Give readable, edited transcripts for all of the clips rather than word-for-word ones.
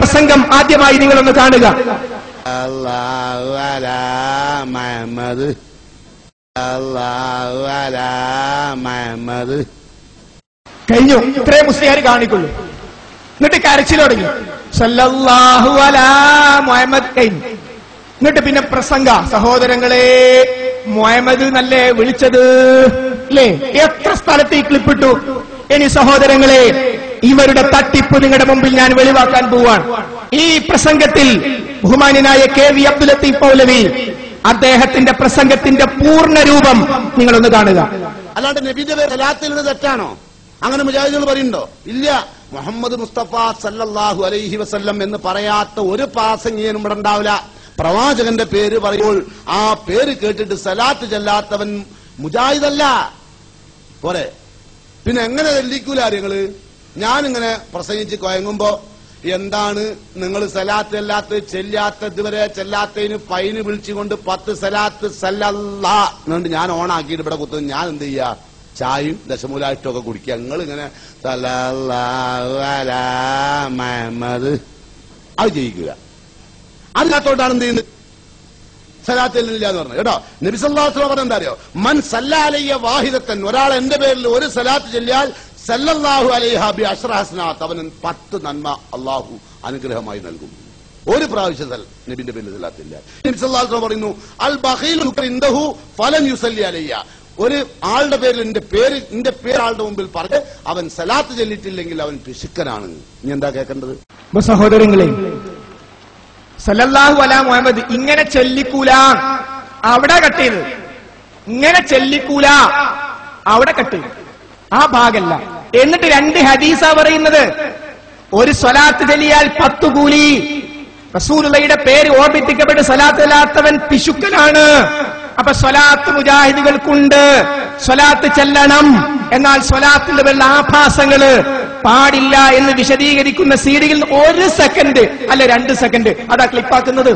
പ്രസംഗം ആദ്യമായി നിങ്ങളൊന്ന് കാണുക. അല്ലാഹു അലാ മുഹമ്മദ്, അല്ലാഹു അലാ മുഹമ്മദ്. കഴിഞ്ഞു. ഇത്രേ മുസ്ലിയാർ കാണിക്കുള്ളൂ. എന്നിട്ട് കരച്ചിൽ തുടങ്ങി. സല്ലല്ലാഹു അലാ മുഹമ്മദ് കഴിഞ്ഞു. എന്നിട്ട് പിന്നെ പ്രസംഗ. സഹോദരങ്ങളെ, മുഹമ്മദ് നല്ലേ വിളിച്ചത് അല്ലേ? എത്ര സ്ഥലത്ത് ഈ ക്ലിപ്പിട്ടു. ഇനി സഹോദരങ്ങളെ, ഇവരുടെ തട്ടിപ്പ് നിങ്ങളുടെ മുമ്പിൽ ഞാൻ വെളിവാക്കാൻ പോവാണ്. ഈ പ്രസംഗത്തിൽ ബഹുമാന്യനായ KV അബ്ദുൽ ലത്തീഫ് മൗലവി അദ്ദേഹത്തിന്റെ പ്രസംഗത്തിന്റെ പൂർണ്ണ രൂപം നിങ്ങളൊന്ന് കാണുക. അല്ലാണ്ട് നബിന്റെ പേര് സലാത്തിൽ തെറ്റാണോ? അങ്ങനെ മുജാഹിദുകൾ പറയുന്നുണ്ടോ? ഇല്ല. മുഹമ്മദ് മുസ്തഫ സല്ലല്ലാഹു അലൈഹി വസല്ലം എന്ന് പറയാത്ത ഒരു പ്രാസംഗികനും ഇവിടെ ഉണ്ടാവില്ല. പ്രവാചകന്റെ പേര് പറയുമ്പോൾ ആ പേര് കേട്ടിട്ട് സലാത്ത് ചെല്ലാത്തവൻ മുജാഹിദല്ല. പോരെ? പിന്നെ എങ്ങനെ ചെല്ലിക്കൂല നിങ്ങള്? ഞാനിങ്ങനെ പ്രസംഗിച്ച് കൊയങ്ങുമ്പോ എന്താണ് നിങ്ങൾ സലാത്ത് ചെല്ലാത്ത ചെല്ലാത്ത ഇതുവരെ ചെല്ലാത്തതിന് ഫൈന് വിളിച്ചുകൊണ്ട് 10 സലാത്ത് സല്ലല്ലാ എന്നുകൊണ്ട് ഞാൻ ഓണാക്കിയിട്ട് ഇവിടെ കുത്തുന്നു. ഞാൻ എന്ത് ചെയ്യാ? ചായയും ദശമൂലായിട്ടും ഒക്കെ കുടിക്കുക. നിങ്ങൾ ഇങ്ങനെ സല്ലല്ലാഹു അലാ മുഹമ്മദ് അത് ചെയ്യിക്കുക. അതിനകത്തോട്ടാണ് എന്ത് ചെയ്യുന്നത്? സലാത്തില്ല എന്ന് പറഞ്ഞു കേട്ടോ. നബി സല്ലല്ലാഹു അലൈഹി വസല്ലം പറഞ്ഞ എന്താ അറിയോ? മൻ സല്ലല്ലാഹു അലൈഹി വാഹിദത്തൻ, ഒരാൾ എന്റെ പേരിൽ ഒരു സലാത്ത് ചൊല്ലിയാൽ സല്ലല്ലാഹു അലൈഹി ബി അശ്റ ഹസനാത്ത്, അവന് 10 നന്മ അള്ളാഹു അനുഗ്രഹമായി നൽകും. ഒരു പ്രാവശ്യം നബിന്റെ പേരിൽ സലാത്തില്ല. നബി സല്ലല്ലാഹു അലൈഹി വസല്ലം പറയുന്നു, അൽ ബഖീൽ ഇൻദഹു ഫലൻ യുസല്ലി അലയ്യ, ഒരു ആളുടെ പേരിൽ എന്റെ പേര് ആളുടെ മുമ്പിൽ പറഞ്ഞ് അവൻ സലാത്ത് ചൊല്ലിയിട്ടില്ലെങ്കിൽ അവൻ പിശുക്കനാണ്. ഇനി എന്താ കേൾക്കേണ്ടത്? സഹോദരങ്ങളെ, സല്ലല്ലാഹു അലാ മുഹമ്മദ് ഇങ്ങനെ ചൊല്ലിക്കൂല, അവിടെ കട്ട് ചെയ്ത്. ഇങ്ങനെ ചൊല്ലിക്കൂല, അവിടെ കട്ട് ചെയ്ത്. ആ ഭാഗല്ല. എന്നിട്ട് 2 ഹദീസാ പറയുന്നത്. ഒരു സ്വലാത്ത് ചൊല്ലിയാൽ 10 കൂലി. റസൂലുള്ളാഹിയുടെ പേര് ഓർമ്മിപ്പിക്കപ്പെട്ട് സ്വലാത്ത് ചെല്ലാത്തവൻ പിശുക്കനാണ്. അപ്പൊ സ്വലാത്ത് മുജാഹിദുകൾക്കുണ്ട്, സ്വലാത്ത് ചെല്ലണം. എന്നാൽ സ്വലാത്തിന്റെ പേരിൽ ആഭാസങ്ങള് പാടില്ല എന്ന് വിശദീകരിക്കുന്ന സീഡിയിൽ 1 സെക്കൻഡ് അല്ല 2 സെക്കൻഡ് അതാ ക്ലിപ്പാക്കുന്നത്.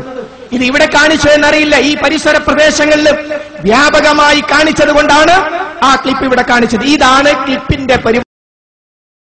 ഇത് ഇവിടെ കാണിച്ചു എന്നറിയില്ല. ഈ പരിസര പ്രദേശങ്ങളിൽ വ്യാപകമായി കാണിച്ചത് കൊണ്ടാണ് ആ ക്ലിപ്പ് ഇവിടെ കാണിച്ചത്. ഇതാണ് ക്ലിപ്പിന്റെ